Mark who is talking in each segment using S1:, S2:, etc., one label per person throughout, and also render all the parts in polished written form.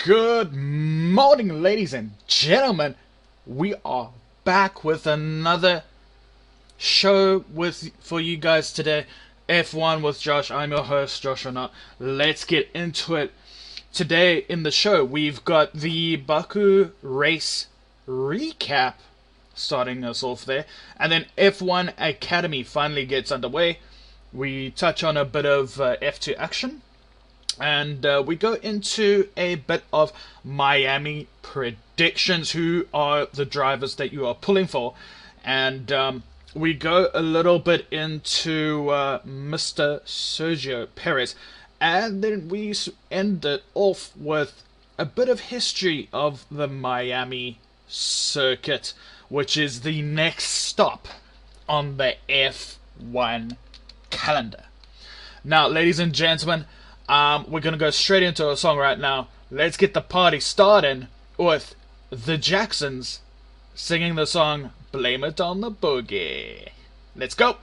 S1: Good morning, ladies and gentlemen. We are back with another show for you guys today. F1 with Josh. I'm your host, Josh or not. Let's get into it. Today in the show, we've got the Baku race recap starting us off there, and then F1 Academy finally gets underway. We touch on a bit of F2 action. And we go into a bit of Miami predictions. Who are the drivers that you are pulling for? And we go a little bit into Mr. Sergio Perez. And then we end it off with a bit of history of the Miami circuit, which is the next stop on the F1 calendar. Now, ladies and gentlemen, we're going to go straight into a song right now. Let's get the party started with the Jacksons singing the song Blame It on the Boogie. Let's go!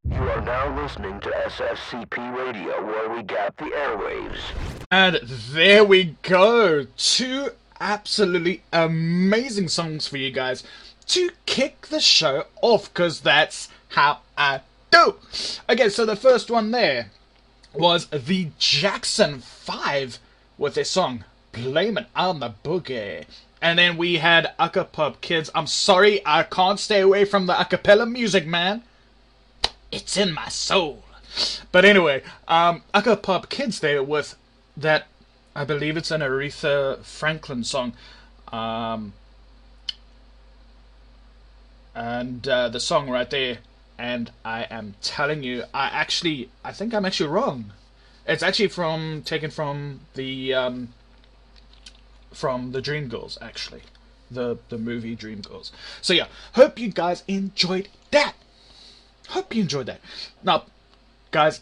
S2: You are now listening to SFCP Radio, where we gap the airwaves.
S1: And there we go. Two absolutely amazing songs for you guys to kick the show off, because that's how I do. Okay, so the first one there was the Jackson 5 with their song Blame It on the Boogie. And then we had Acapella Kids. I'm sorry, I can't stay away from the acapella music, man. It's in my soul. But anyway, Acapella Kids there with that, I believe it's an Aretha Franklin song. And the song right there. And I am telling you, I think I'm actually wrong. It's actually taken from the Dreamgirls, actually, the movie Dreamgirls. So yeah, hope you guys enjoyed that. Now, guys,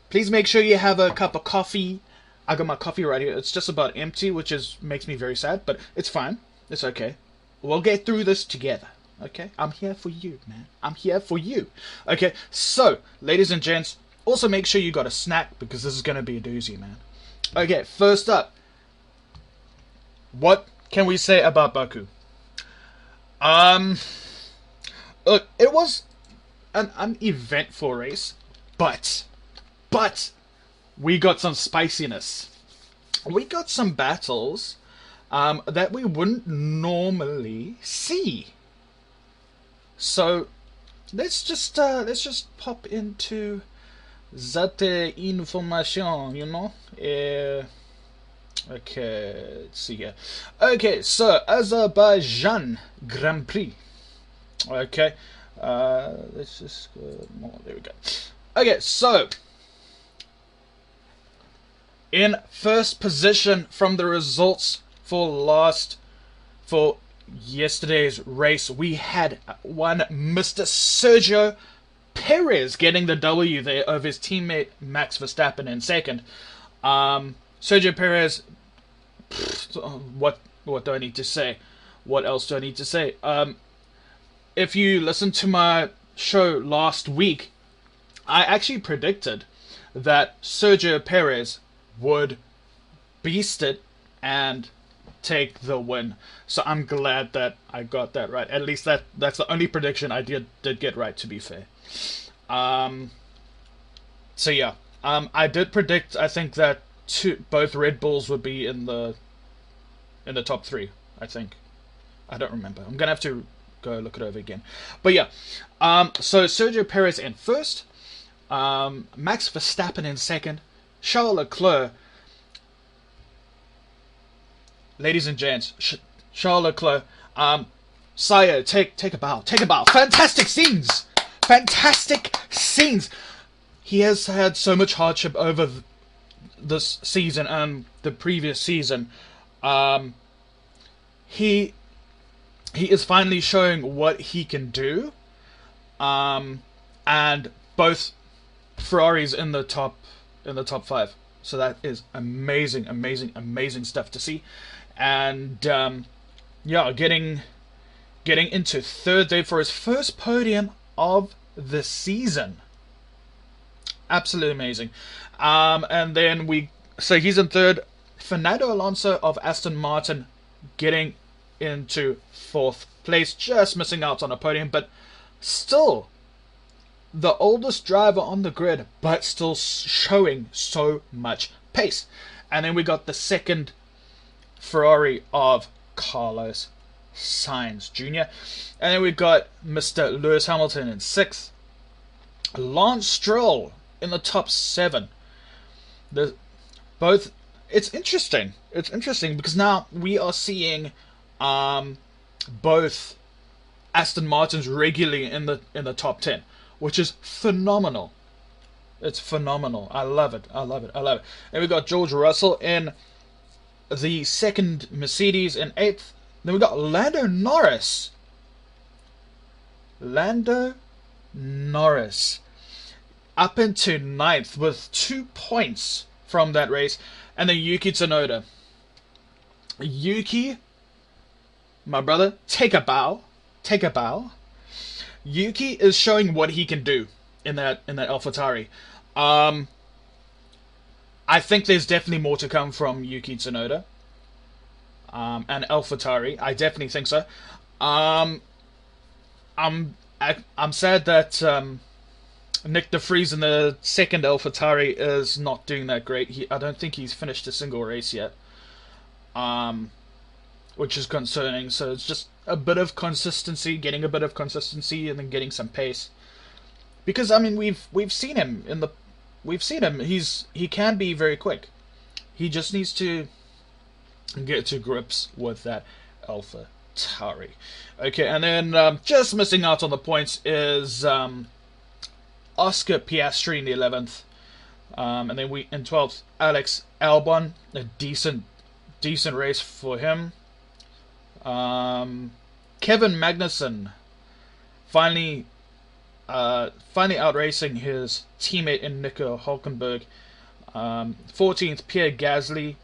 S1: please make sure you have a cup of coffee. I got my coffee right here. It's just about empty, which makes me very sad, but it's fine. It's okay. We'll get through this together. Okay, I'm here for you, man. I'm here for you. Okay, so, ladies and gents, also make sure you got a snack, because this is going to be a doozy, man. Okay, first up, what can we say about Baku? Look, it was an uneventful race, but we got some spiciness. We got some battles that we wouldn't normally see. So let's just pop into that information, you know. Okay, let's see here. Okay, so Azerbaijan Grand Prix. Okay, let's just go. Oh, there we go. Okay, so in first position from the results for yesterday's race, we had one Mr. Sergio Perez getting the W there over his teammate Max Verstappen in second. Sergio Perez, what do I need to say? What else do I need to say? If you listened to my show last week, I actually predicted that Sergio Perez would beast it and take the win. So I'm glad that I got that right. At least that's the only prediction I did get right, to be fair. So yeah, I did predict, I think, that both Red Bulls would be in the top three, I think. I don't remember. I'm gonna have to go look it over again. But yeah, so Sergio Perez in first, Max Verstappen in second, Charles Leclerc. Ladies and gents, Charles Leclerc, sire, take a bow. Fantastic scenes. He has had so much hardship over this season and the previous season. He is finally showing what he can do. And both Ferraris in the top 5. So that is amazing stuff to see. And yeah, getting into third there for his first podium of the season. Absolutely amazing. And then so he's in third. Fernando Alonso of Aston Martin getting into 4th place, just missing out on a podium, but still the oldest driver on the grid, but still showing so much pace. And then we got the second Ferrari of Carlos Sainz Jr. And then we got Mr. Lewis Hamilton in 6th. Lance Stroll in the top 7. It's interesting. It's interesting because now we are seeing both Aston Martins regularly in the top 10, which is phenomenal. It's phenomenal. I love it. I love it. I love it. And we got George Russell in the second Mercedes in 8th. Then we got Lando Norris. Lando Norris up into 9th with 2 points from that race. And then Yuki Tsunoda. Yuki, my brother, take a bow. Take a bow. Yuki is showing what he can do in that AlphaTauri. I think there's definitely more to come from Yuki Tsunoda and AlphaTauri. I definitely think so. I'm sad that Nick De Vries in the second AlphaTauri is not doing that great. I don't think he's finished a single race yet, which is concerning. So it's just a bit of consistency, getting a bit of consistency, and then getting some pace. Because I mean, we've seen him he can be very quick. He just needs to get to grips with that AlphaTauri. Okay, and then just missing out on the points is Oscar Piastri in the 11th, and then we in 12th Alex Albon, a decent race for him. Kevin Magnussen finally outracing his teammate in Nico Hulkenberg. 14th Pierre Gasly,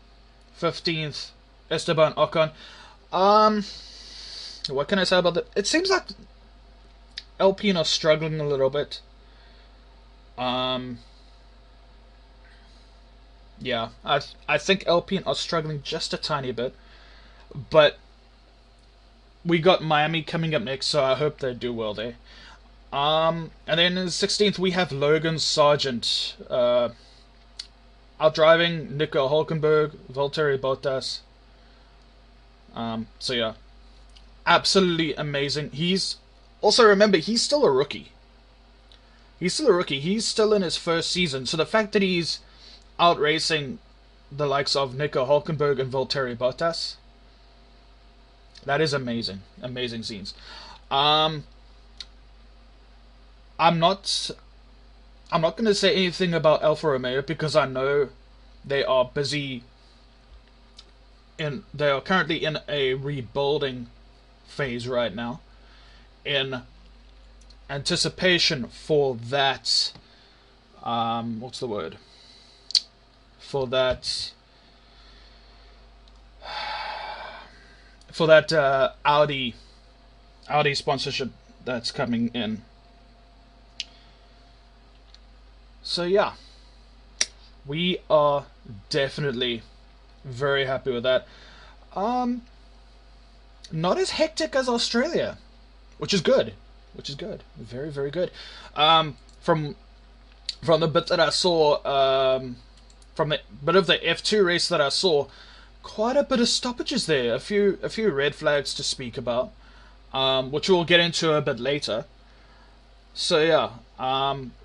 S1: 15th Esteban Ocon. What can I say about that? It seems like Alpine are struggling a little bit. Yeah, I think Alpine are struggling just a tiny bit, but we got Miami coming up next, so I hope they do well there. And then in the 16th we have Logan Sargent, outdriving Nico Hulkenberg, Valtteri Bottas. So yeah, absolutely amazing. He's also, remember, he's still a rookie. He's still in his first season, so the fact that he's outracing the likes of Nico Hulkenberg and Valtteri Bottas, that is amazing. Amazing scenes. I'm not going to say anything about Alfa Romeo because I know they are busy they are currently in a rebuilding phase right now, in anticipation for that what's the word? For that Audi sponsorship that's coming in. So yeah, we are definitely very happy with that. Not as hectic as Australia, which is good. Very, very good. From the bit that I saw, from the bit of the F2 race that I saw, quite a bit of stoppages there. A few red flags to speak about, which we'll get into a bit later. So yeah,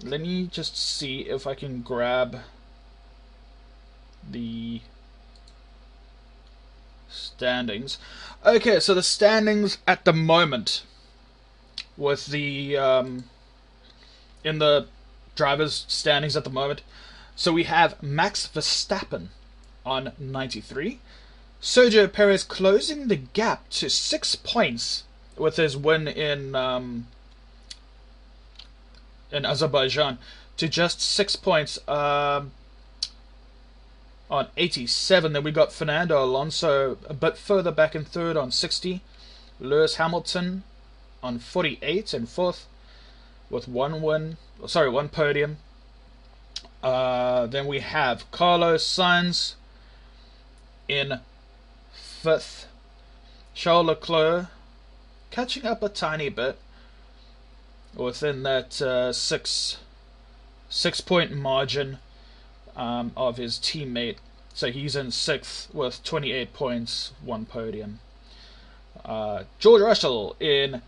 S1: let me just see if I can grab the standings. Okay, so the standings at the moment, with the in the drivers' standings at the moment. So we have Max Verstappen on 93. Sergio Perez closing the gap to 6 points with his win in Azerbaijan to just 6 points on 87. Then we got Fernando Alonso a bit further back in third on 60. Lewis Hamilton on 48 in fourth with one podium. Then we have Carlos Sainz in 5th. Charles Leclerc catching up a tiny bit within that 6 point margin of his teammate. So he's in 6th with 28 points, 1 podium. George Russell in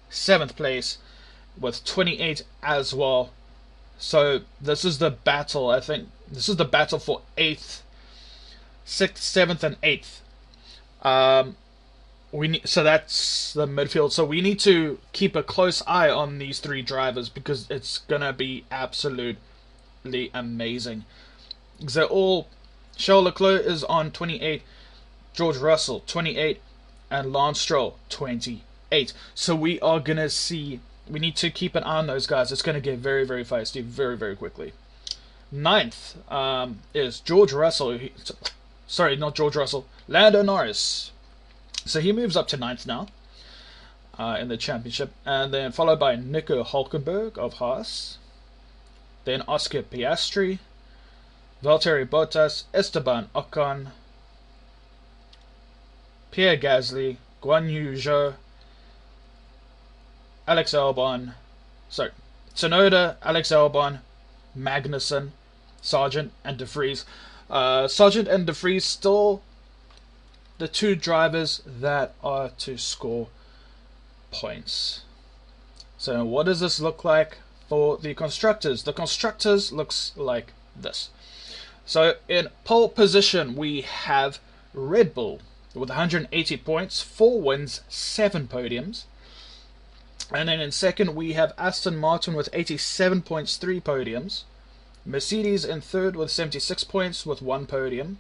S1: 7th place with 28 as well. So this is the battle, I think. This is the battle for 8th, 6th, 7th, and 8th. So that's the midfield. So we need to keep a close eye on these 3 drivers because it's gonna be absolutely amazing. Because they're all, Charles Leclerc is on 28, George Russell 28, and Lance Stroll 28. So we are gonna see. We need to keep an eye on those guys. It's gonna get very, very feisty, very, very quickly. 9th is George Russell. Sorry, not George Russell. Lando Norris. So he moves up to 9th now in the championship, and then followed by Nico Hulkenberg of Haas. Then Oscar Piastri, Valtteri Bottas, Esteban Ocon, Pierre Gasly, Guan Yu Zhou, Alex Albon, Tsunoda, Alex Albon, Magnussen, Sargent, and De Vries. Sargent and De Vries still the 2 drivers that are to score points. So what does this look like for the constructors? The constructors looks like this. So in pole position we have Red Bull with 180 points, 4 wins, 7 podiums. And then in second we have Aston Martin with 87 points, 3 podiums. Mercedes in third with 76 points with 1 podium.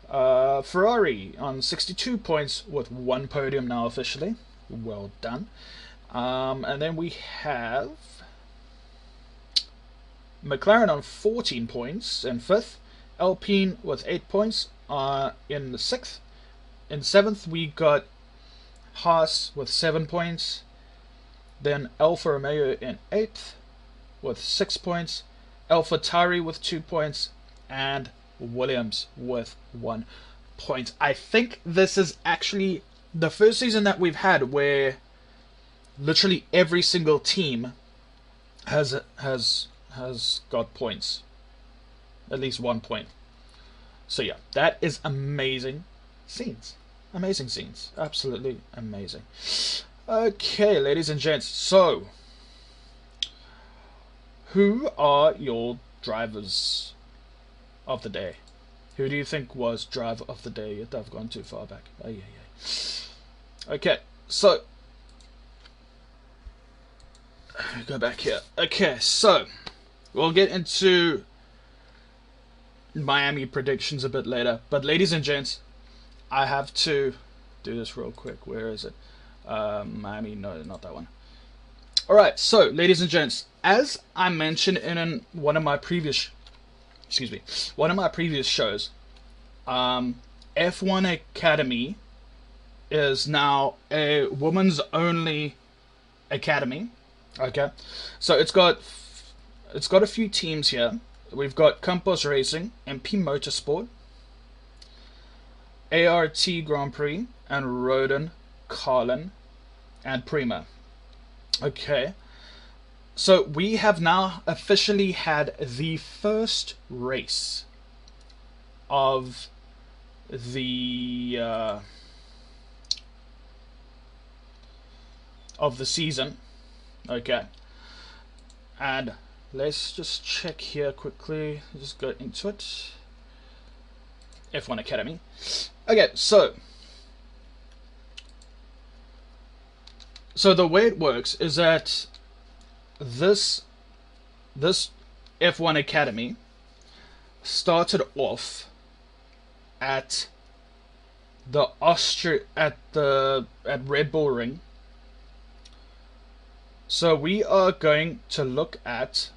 S1: Ferrari on 62 points with 1 podium now officially. Well done. And then we have McLaren on 14 points in 5th. Alpine with 8 points in the 6th. In 7th we got Haas with 7 points. Then Alfa Romeo in 8th with 6 points. AlphaTauri with 2 points. And Williams with 1 point. I think this is actually the first season that we've had where literally every single team has got points, at least 1 point. So yeah, that is amazing scenes. Amazing scenes. Absolutely amazing. Okay, ladies and gents. So, who are your drivers of the day? Who do you think was driver of the day? I've gone too far back. Okay, so go back here. Okay, so we'll get into Miami predictions a bit later. But ladies and gents, I have to do this real quick. Where is it? Miami, no, not that one. Alright, so ladies and gents, as I mentioned in one of my previous shows, F1 Academy is now a women's only academy. Okay, so it's got a few teams here. We've got Campos Racing, MP Motorsport, ART Grand Prix, and Roden, Carlin, and Prima. Okay, so we have now officially had the first race of the season. Okay, and let's just check here quickly. Just go into it. F1 Academy. Okay, so the way it works is that this F1 Academy started off at at Red Bull Ring. So we are going to look at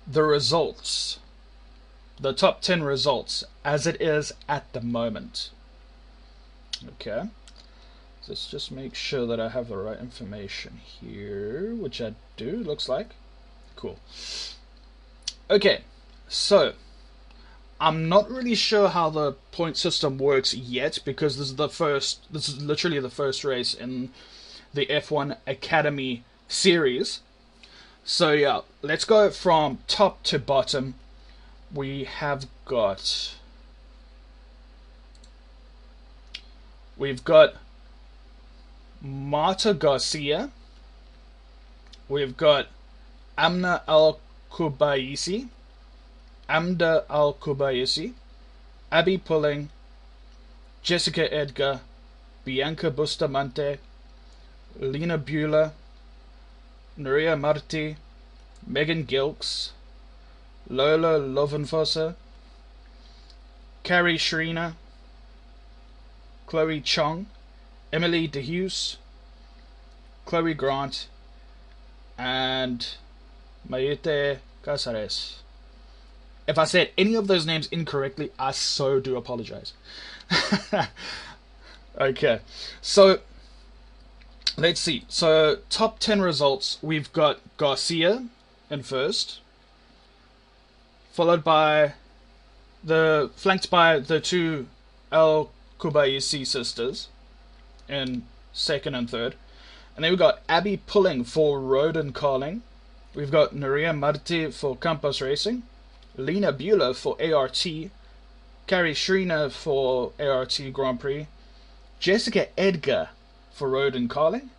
S1: the results, the top 10 results as it is at the moment. Okay, let's just make sure that I have the right information here, which I do, looks like. Cool. Okay, So I'm not really sure how the point system works yet, because this is literally the first race in the F1 Academy series. So yeah, let's go from top to bottom. We've got Marta Garcia. We've got Amna Al-Kubaisi, Amda Al-Kubaisi, Abby Pulling, Jessica Edgar, Bianca Bustamante, Lena Bueller, Nuria Marti, Megan Gilks, Lola Lovenfossa, Carrie Shrina, Chloe Chong, Emily DeHughes, Chloe Grant, and Mayute Casares. If I said any of those names incorrectly, I so do apologize. Okay, so let's see. So top 10 results, we've got Garcia in first, followed by flanked by the two El Kubaisi sisters in second and third. And then we've got Abby Pulling for Road and Carling. We've got Nuria Marti for Campos Racing, Lena Bueller for ART, Carrie Shrina for ART Grand Prix, Jessica Edgar for Road and Carling,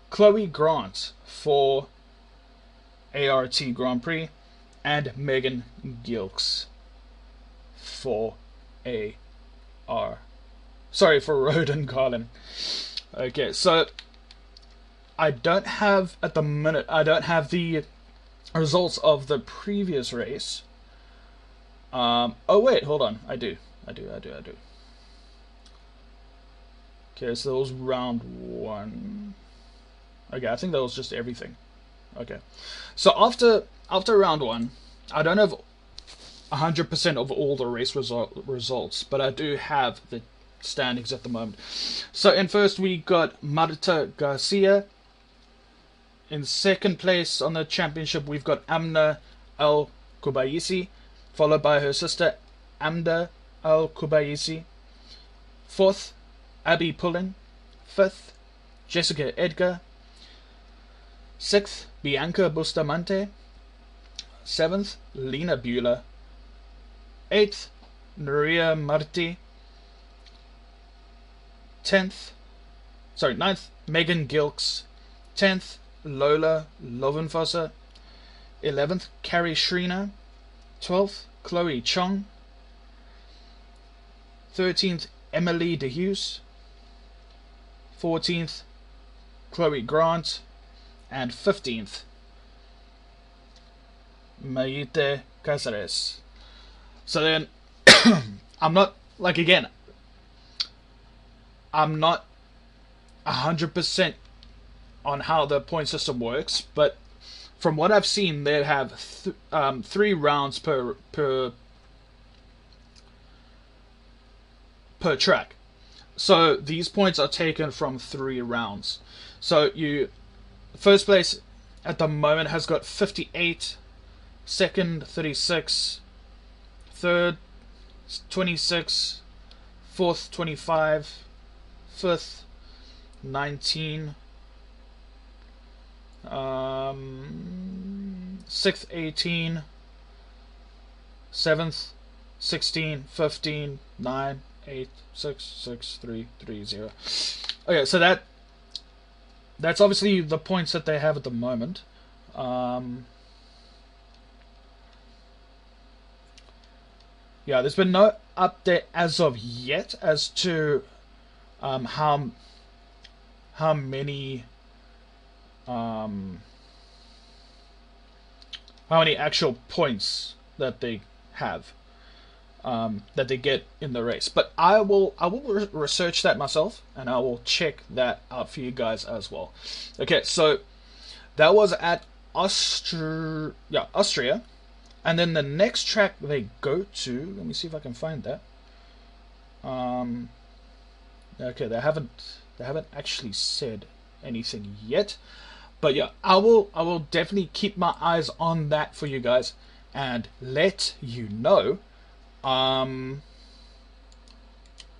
S1: Chloe Grant for ART Grand Prix, and Megan Gilks for for Road and Carling. Okay, so I don't have the results of the previous race. Oh wait, hold on. I do. Okay, so that was round 1. Okay, I think that was just everything. Okay, so after round 1, I don't have 100% of all the race results, but I do have the standings at the moment. So in first we got Marta Garcia. In second place on the championship we've got Amna Al-Kubaisi, followed by her sister Amda Al-Kubaisi. Fourth, Abby Pullen. Fifth, Jessica Edgar. Sixth, Bianca Bustamante. Seventh, Lena Bueller. Eighth, Nuria Marti. Ninth, Megan Gilks. 10th, Lola Lovenfossa. 11th, Carrie Shrina. 12th, Chloe Chong. 13th, Emily DeHughes. 14th, Chloe Grant. And 15th, Mayite Casares. So then, I'm not 100% on how the point system works, but from what I've seen, they have 3 rounds per track. So these points are taken from 3 rounds. So first place at the moment has got 58, second 36, third 26, fourth 25, fifth 19, sixth 18, seventh 16, 15, 9, 8, 6, 6, 3, 3, 0. Okay, so that's obviously the points that they have at the moment. Yeah, there's been no update as of yet as to how many actual points that they have, that they get in the race. But I will research that myself, and I will check that out for you guys as well. Okay, so that was at Austria. And then the next track they go to, let me see if I can find that. Okay, they haven't actually said anything yet, but yeah, I will definitely keep my eyes on that for you guys, and let you know.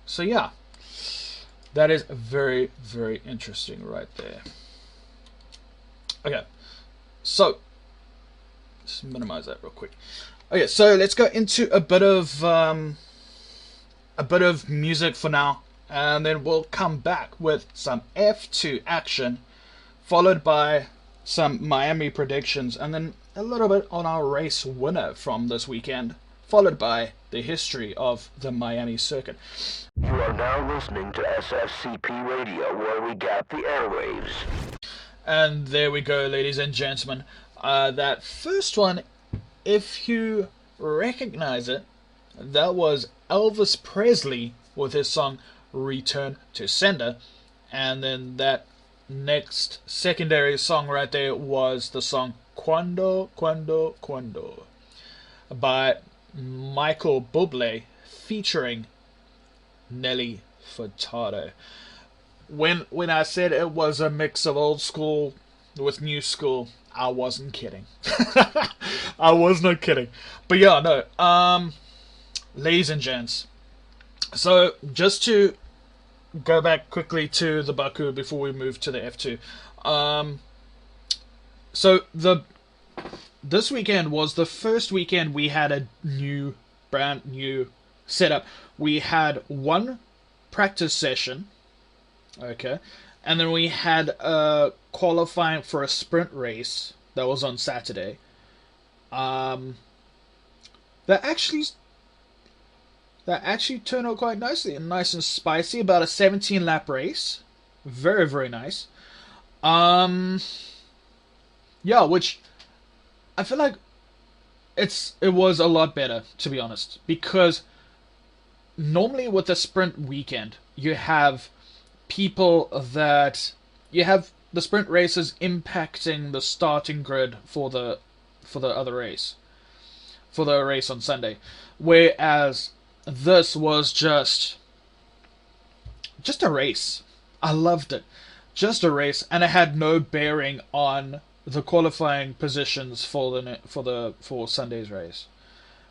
S1: So yeah, that is very, very interesting right there. Okay, so just minimize that real quick. Okay, so let's go into a bit of music for now, and then we'll come back with some F2 action, followed by some Miami predictions, and then a little bit on our race winner from this weekend, followed by the history of the Miami circuit.
S2: You are now listening to SFCP Radio, where we gap the airwaves.
S1: And there we go, ladies and gentlemen. That first one, if you recognize it, that was Elvis Presley with his song Return to Sender. And then that next secondary song right there was the song Cuando, Cuando, Cuando by Michael Bublé featuring Nelly Furtado. When I said it was a mix of old school with new school, I wasn't kidding. I was not kidding. But yeah, no. Ladies and gents. So just to go back quickly to the Baku before we move to the F2. So this weekend was the first weekend we had a brand new setup. We had one practice session. Okay, and then we had qualifying for a sprint race that was on Saturday. That actually turned out quite nicely and nice and spicy. About a 17-lap race, very, very nice. Yeah, which I feel like it was a lot better, to be honest, because normally with a sprint weekend you have the sprint races impacting the starting grid for the other race, for the race on Sunday, whereas this was just a race. I loved it, just a race, and it had no bearing on the qualifying positions for Sunday's race.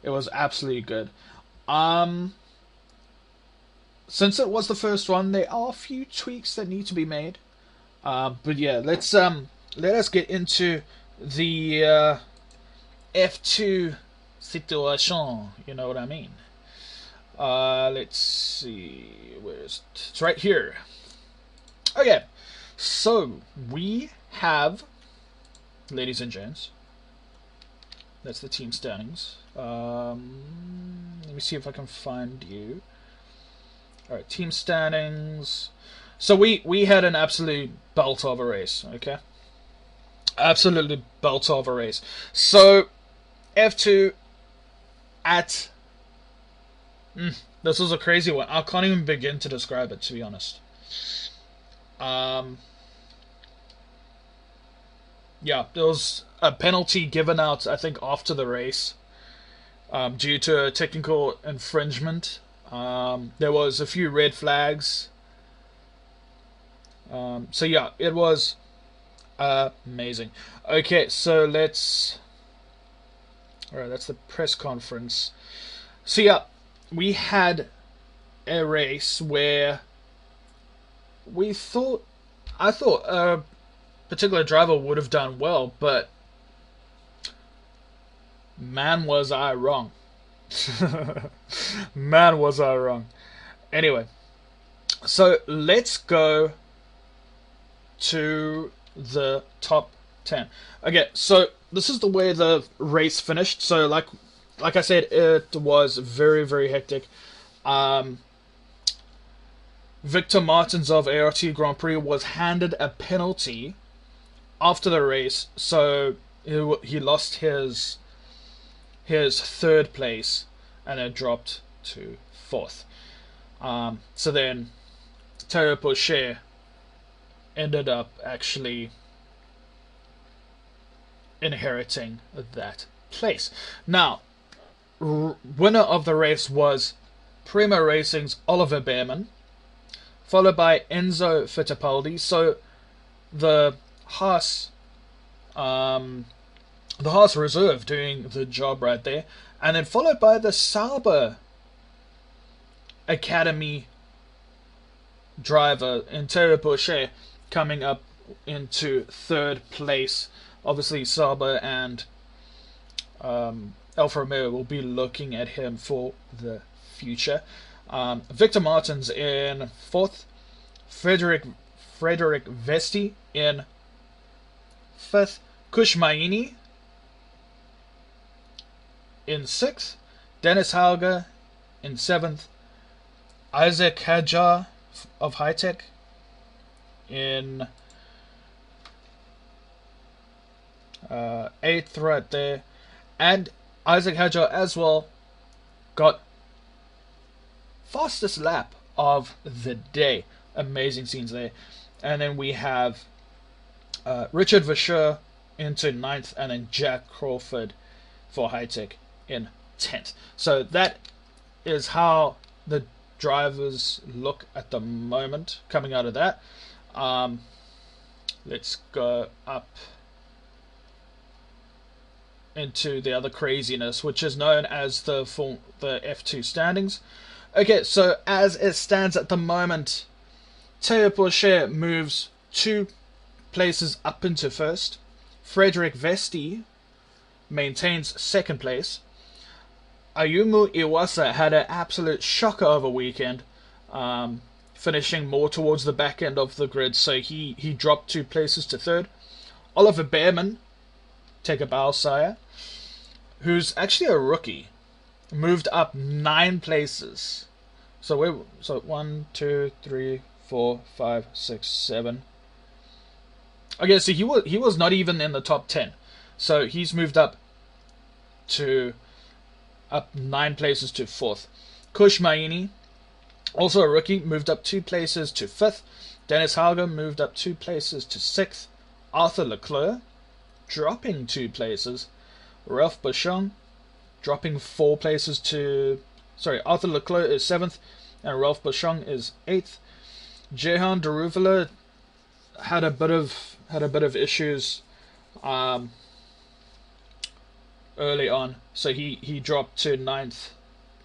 S1: It was absolutely good. Since it was the first one, there are a few tweaks that need to be made. But yeah, let us get into the F2 situation. You know what I mean? Let's see, it's right here. Okay, so we have, ladies and gents, that's the team standings. Let me see if I can find you. Alright, team standings. So we had an absolute belt of a race, okay? Absolutely belt of a race. So, F2 at... this was a crazy one. I can't even begin to describe it, to be honest. Yeah, there was a penalty given out, I think, after the race, due to a technical infringement. There was a few red flags. So yeah, it was amazing. Okay, so let's... Alright, that's the press conference. So yeah, we had a race where I thought a particular driver would have done well, but man was I wrong. Man was I wrong. Anyway, so let's go to the top 10. Okay, so this is the way the race finished. So like I said, it was very, very hectic. Victor Martins of ART Grand Prix was handed a penalty after the race, so he lost his third place and then dropped to fourth. So then Théo Pourchaire ended up actually inheriting that place. Now, winner of the race was Primo Racing's Oliver Bearman, followed by Enzo Fittipaldi. So the Haas the Haas Reserve doing the job right there, and then followed by the Sauber Academy driver Interior Boucher coming up into third place. Obviously, Sauber and Alfa Romeo will be looking at him for the future. Victor Martins in fourth, Frederick Vesti in fifth, Kush Maini in sixth, Dennis Hauger in seventh, Isaac Hadjar of Hitech in eighth right there, and Isaac Hadjar as well got fastest lap of the day. Amazing scenes there. And then we have Richard Vasseur into ninth, and then Jack Crawford for Hitech in 10th. So that is how the drivers look at the moment coming out of that. Let's go up into the other craziness, which is known as the F2 standings. Okay, so as it stands at the moment, Théo Pourchaire moves 2 places up into first. Frederick Vesti maintains second place. Ayumu Iwasa had an absolute shocker of a weekend, finishing more towards the back end of the grid, so he dropped 2 places to third. Oliver Behrman, take a bow, sire, who's actually a rookie, moved up 9 places. So 1, 2, 3, 4, 5, 6, 7. Okay, so he was not even in the top 10. So he's moved up 9 places to 4th. Kush Maini, also a rookie, moved up 2 places to 5th. Dennis Hauger moved up 2 places to 6th. Arthur Leclerc dropping 2 places. Ralph Bachung dropping 4 places to... Sorry, Arthur Leclerc is 7th and Ralph Bachung is 8th. Jehan Daruvula had a bit of issues early on, so he dropped to 9th,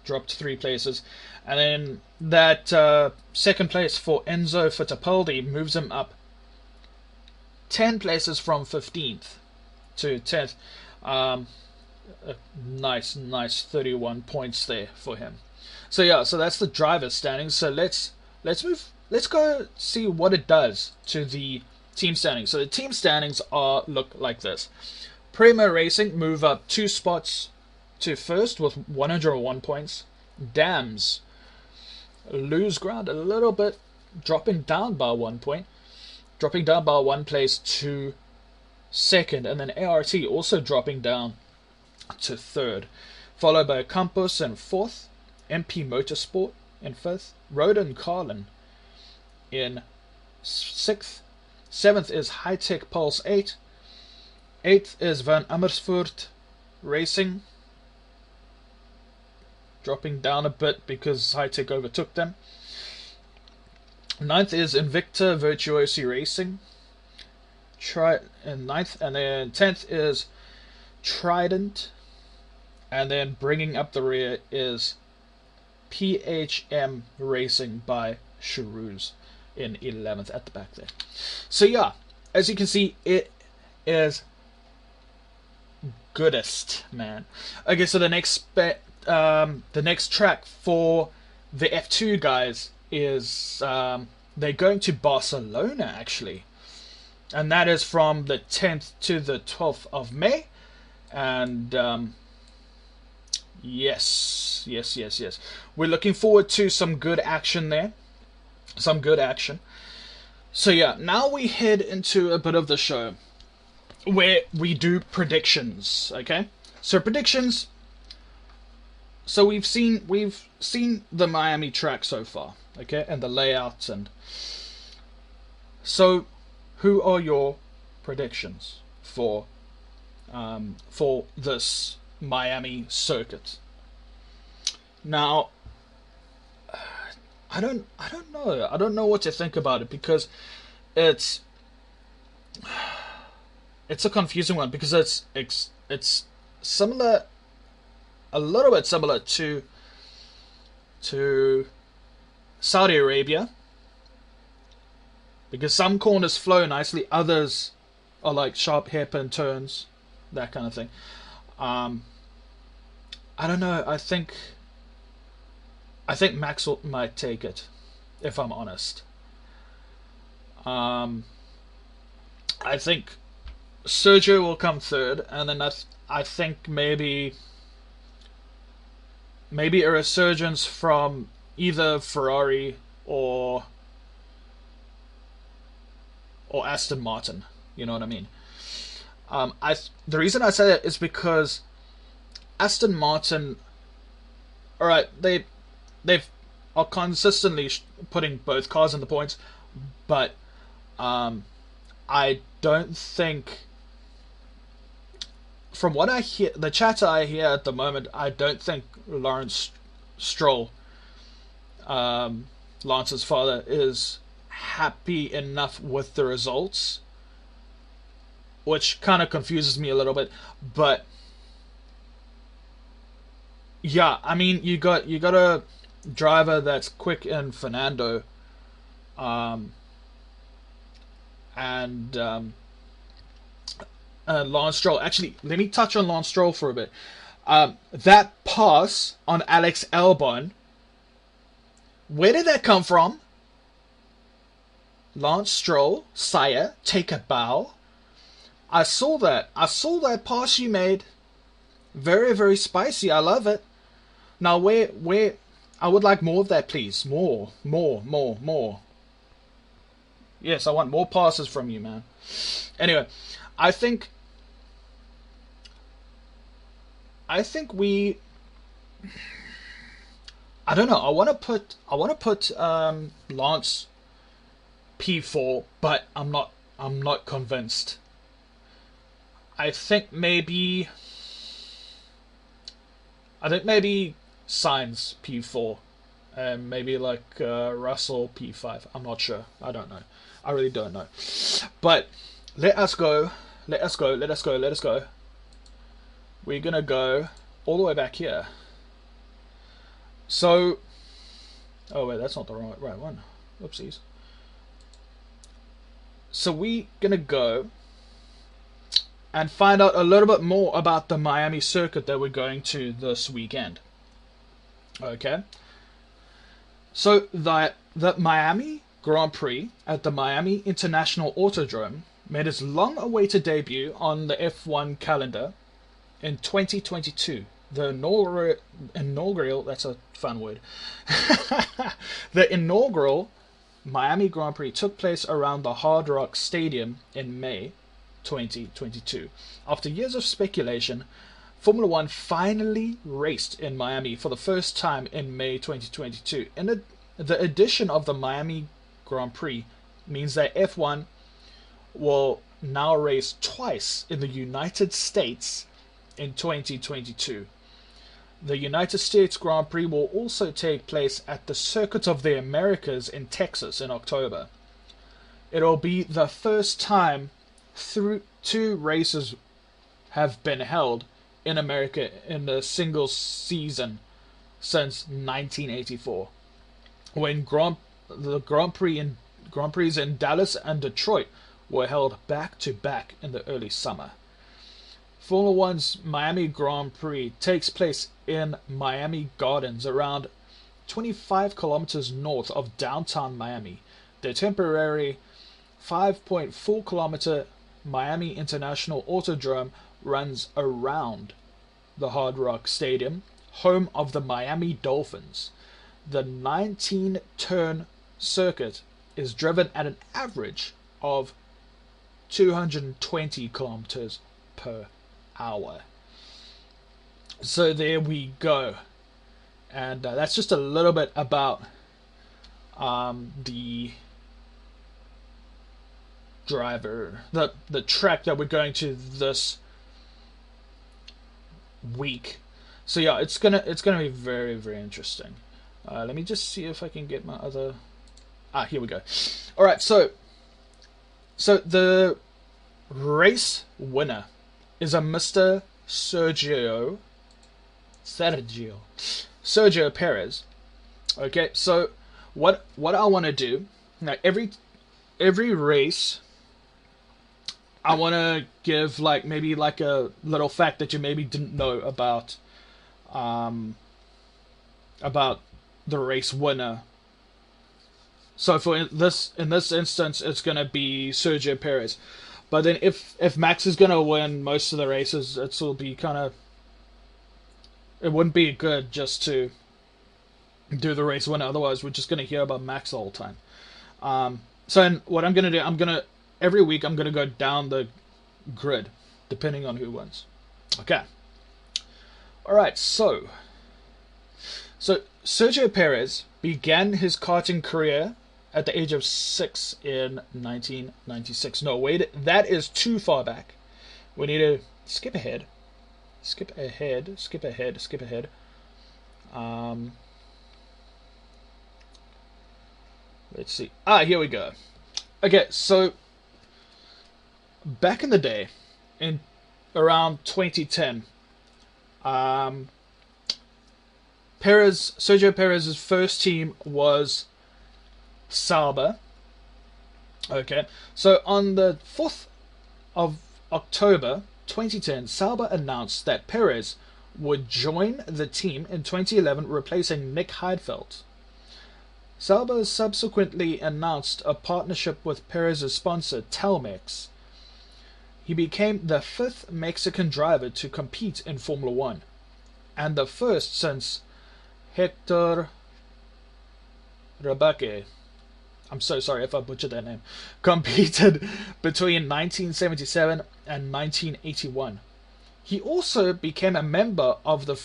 S1: dropped 3 places, and then that second place for Enzo Fittipaldi moves him up 10 places from 15th to 10th. Nice 31 points there for him. So yeah, so that's the driver standings. So let's go see what it does to the team standings. So the team standings look like this. Primo Racing move up 2 spots to first with 101 points. Dams lose ground a little bit, dropping down by 1 point, dropping down by 1 place to second, and then ART also dropping down to third, followed by Campus in 4th, MP Motorsport in 5th, Roden Carlin in 6th, 7th is Hitech Pulse 8, 8th is Van Amersfoort Racing, dropping down a bit because Hitech overtook them. 9th is Invicta Virtuosi Racing, in 9th, and then 10th is Trident, and then bringing up the rear is PHM Racing by Charouz in 11th at the back there. So yeah, as you can see, it is goodest, man. Okay, so the next track for the F2 guys is they're going to Barcelona actually, and that is from the 10th to the 12th of May. And yes, we're looking forward to some good action there, some good action. So yeah, now we head into a bit of the show where we do predictions. Okay, so predictions. So we've seen the Miami track so far, okay, and the layouts, and so who are your predictions for this Miami circuit? Now, I don't know what to think about it, because it's a confusing one, because it's similar, a little bit similar to Saudi Arabia, because some corners flow nicely, others are like sharp hairpin turns, that kind of thing. I don't know. I think Maxwell might take it, if I'm honest. I think Sergio will come third, and then I think maybe a resurgence from either Ferrari or Aston Martin. You know what I mean? The reason I say that is because Aston Martin, all right, they've are consistently putting both cars in the points, but I don't think, from what I hear, the chatter I hear at the moment, I don't think Lawrence Stroll, Lance's father, is happy enough with the results, which kind of confuses me a little bit. But yeah, I mean, you got a driver that's quick in Fernando, and Lance Stroll. Actually, let me touch on Lance Stroll for a bit. That pass on Alex Albon, where did that come from? Lance Stroll, sire, take a bow. I saw that pass you made. Very, very spicy. I love it. Now, where I would like more of that, please. More. Yes, I want more passes from you, man. Anyway, I think we. I don't know. I want to put Lance P4, but I'm not convinced. I think maybe Sainz P4, and maybe like Russell P5. I'm not sure. I don't know. I really don't know. But let us go. We're gonna go all the way back here. So, oh wait, that's not the right one. Oopsies. So we gonna go and find out a little bit more about the Miami circuit that we're going to this weekend. Okay. So the Miami Grand Prix at the Miami International Autodrome made its long-awaited debut on the F1 calendar in 2022. The inaugural, that's a fun word. The inaugural Miami Grand Prix took place around the Hard Rock Stadium in May 2022. After years of speculation, Formula One finally raced in Miami for the first time in May 2022. The addition of the Miami Grand Prix means that F1 will now race twice in the United States in 2022. The United States Grand Prix will also take place at the Circuit of the Americas in Texas in October. It will be the first time two races have been held in America in a single season since 1984, when the Grand Prix in Dallas and Detroit were held back to back in the early summer. Formula One's Miami Grand Prix takes place in Miami Gardens, around 25 kilometers north of downtown Miami. The temporary 5.4 kilometer Miami International Autodrome runs around the Hard Rock Stadium, home of the Miami Dolphins. The 19-turn circuit is driven at an average of 220 kilometers per hour. So there we go. And that's just a little bit about the driver, the track that we're going to this week. So yeah, it's gonna be very, very interesting. Let me just see if I can get my other. Here we go. All right, so the race winner is a Mr. Sergio Perez. Okay, so what I want to do now, every race, I want to give like maybe like a little fact that you maybe didn't know um, about the race winner. So for this in this instance, it's gonna be Sergio Perez. But then if Max is gonna win most of the races, it'll be kind of, it wouldn't be good just to do the race winner. Otherwise, we're just gonna hear about Max the whole time. So what I'm gonna do, every week I'm gonna go down the grid, depending on who wins. Okay. All right. So Sergio Perez began his karting career at the age of 6 in 1996. No, wait, that is too far back. We need to skip ahead. Skip ahead. Let's see. Here we go. Okay, so back in the day, in around 2010, Sergio Perez's first team was Sauber. Okay, so on the 4th of October 2010, Sauber announced that Perez would join the team in 2011, replacing Nick Heidfeld. Sauber subsequently announced a partnership with Perez's sponsor, Telmex. He became the 5th Mexican driver to compete in Formula One, and the first since Hector Rebaque, I'm so sorry if I butchered that name, competed between 1977 and 1981. He also became a member of the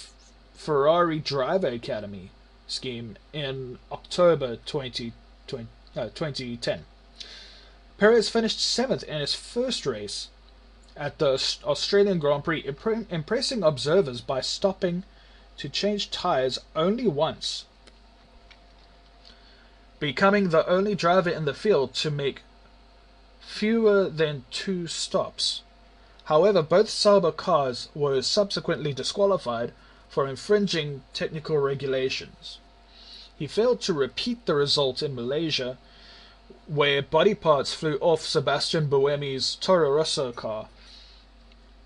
S1: Ferrari Driver Academy scheme in October 2010. Perez finished 7th in his first race at the Australian Grand Prix, impressing observers by stopping to change tyres only once, becoming the only driver in the field to make fewer than 2 stops. However, both Sauber cars were subsequently disqualified for infringing technical regulations. He failed to repeat the result in Malaysia, where body parts flew off Sebastian Buemi's Toro Rosso car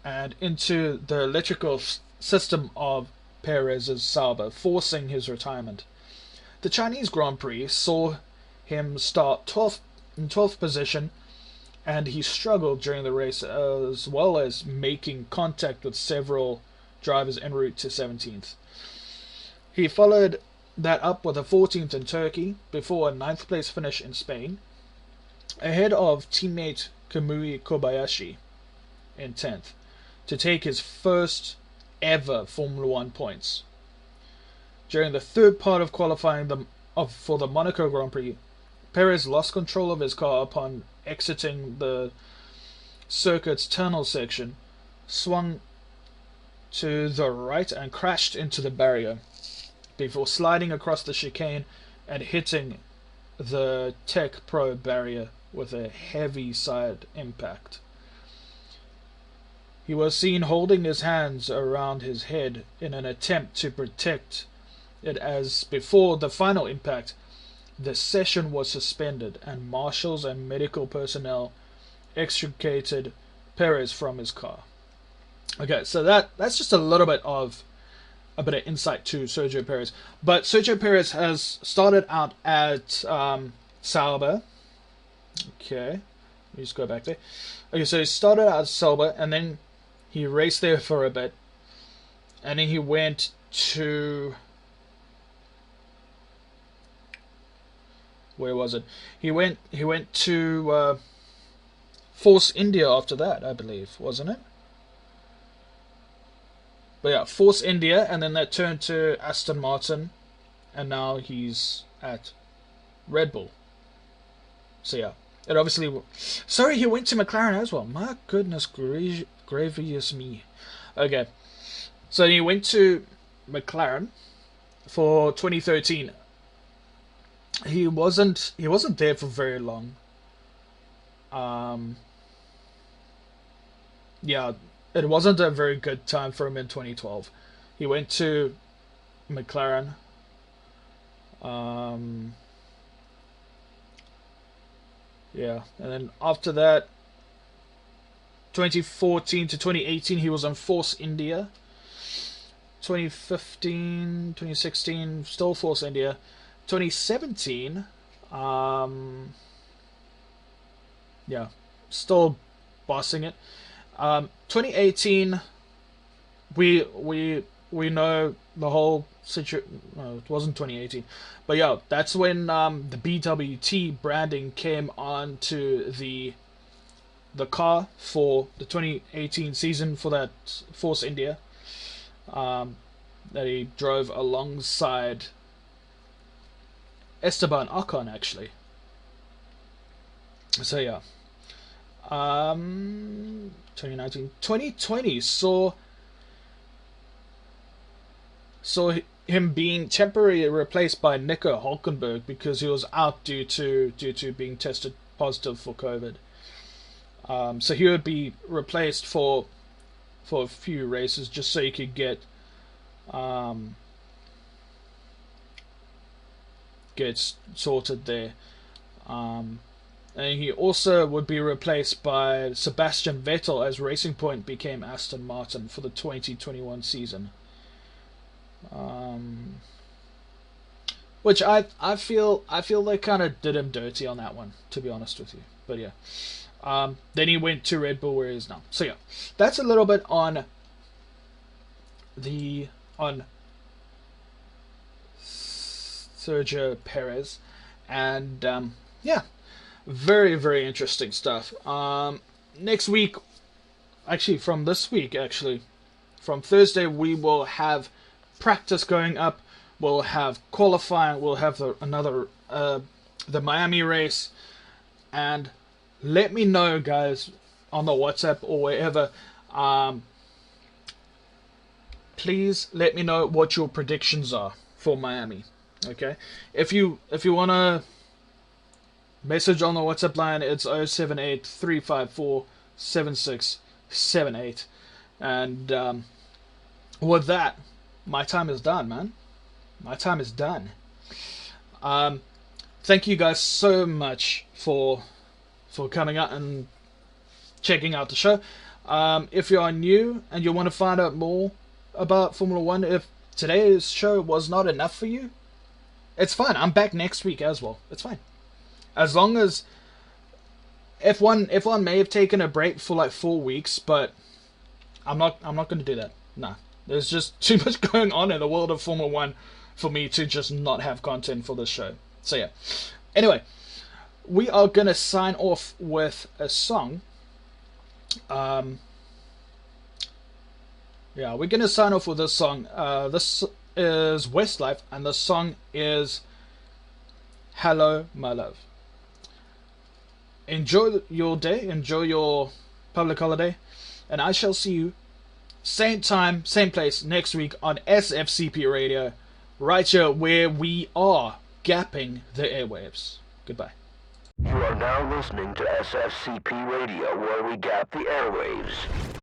S1: and into the electrical system of Perez's Sauber, forcing his retirement. The Chinese Grand Prix saw him start 12th position, and he struggled during the race, as well as making contact with several drivers en route to 17th. He followed that up with a 14th in Turkey, before a 9th place finish in Spain, ahead of teammate Kamui Kobayashi in 10th, to take his first ever Formula One points. During the third part of qualifying for the Monaco Grand Prix, Perez lost control of his car upon exiting the circuit's tunnel section, swung to the right and crashed into the barrier, before sliding across the chicane and hitting the Tech Pro barrier with a heavy side impact. He was seen holding his hands around his head in an attempt to protect it, as before the final impact, the session was suspended and marshals and medical personnel extricated Perez from his car. Okay, so that's just a bit of insight to Sergio Perez. But Sergio Perez has started out at Sauber. Okay, let me just go back there. Okay, so he started out at Sauber, and then he raced there for a bit, and then he went to, where was it? He went to Force India after that, I believe, wasn't it? But yeah, Force India, and then that turned to Aston Martin, and now he's at Red Bull. So yeah, it obviously. Sorry, he went to McLaren as well. My goodness gracious me. Okay, so he went to McLaren for 2013. He wasn't there for very long. Yeah, it wasn't a very good time for him in 2012. He went to McLaren. Yeah, and then after that, 2014 to 2018, he was on Force India. 2015, 2016, still Force India. 2017, yeah, still bossing it. 2018, we know the whole situation. No, it wasn't 2018, but yeah, that's when the BWT branding came onto the car for the 2018 season for that Force India. That he drove alongside Esteban Ocon, actually. So yeah, 2019, 2020 saw him being temporarily replaced by Nico Hulkenberg because he was out due to being tested positive for COVID. So he would be replaced for a few races just so he could get sorted there. And he also would be replaced by Sebastian Vettel as Racing Point became Aston Martin for the 2021 season. Which I feel they kind of did him dirty on that one, to be honest with you. But yeah. Then he went to Red Bull where he is now. So yeah, that's a little bit on Sergio Perez, and yeah, very, very interesting stuff. Next week, actually from this week, from Thursday, we will have practice going up. We'll have qualifying. We'll have the Miami race, and let me know, guys, on the WhatsApp or wherever. Please let me know what your predictions are for Miami. Okay, if you want to message on the WhatsApp line, it's 078-354-7678. And with that, my time is done, man. My time is done. Thank you guys so much for coming out and checking out the show. If you are new and you want to find out more about Formula One, if today's show was not enough for you, it's fine. I'm back next week as well. It's fine. As long as F1 may have taken a break for like 4 weeks, but I'm not going to do that. Nah. There's just too much going on in the world of Formula One for me to just not have content for this show. So yeah. Anyway, we are going to sign off with a song. Yeah, we're going to sign off with this song. This is Westlife, and the song is Hello, My Love. Enjoy your day, enjoy your public holiday, and I shall see you same time, same place next week on SFCP Radio, right here where we are gapping the airwaves. Goodbye.
S2: You are now listening to SFCP Radio, where we gap the airwaves.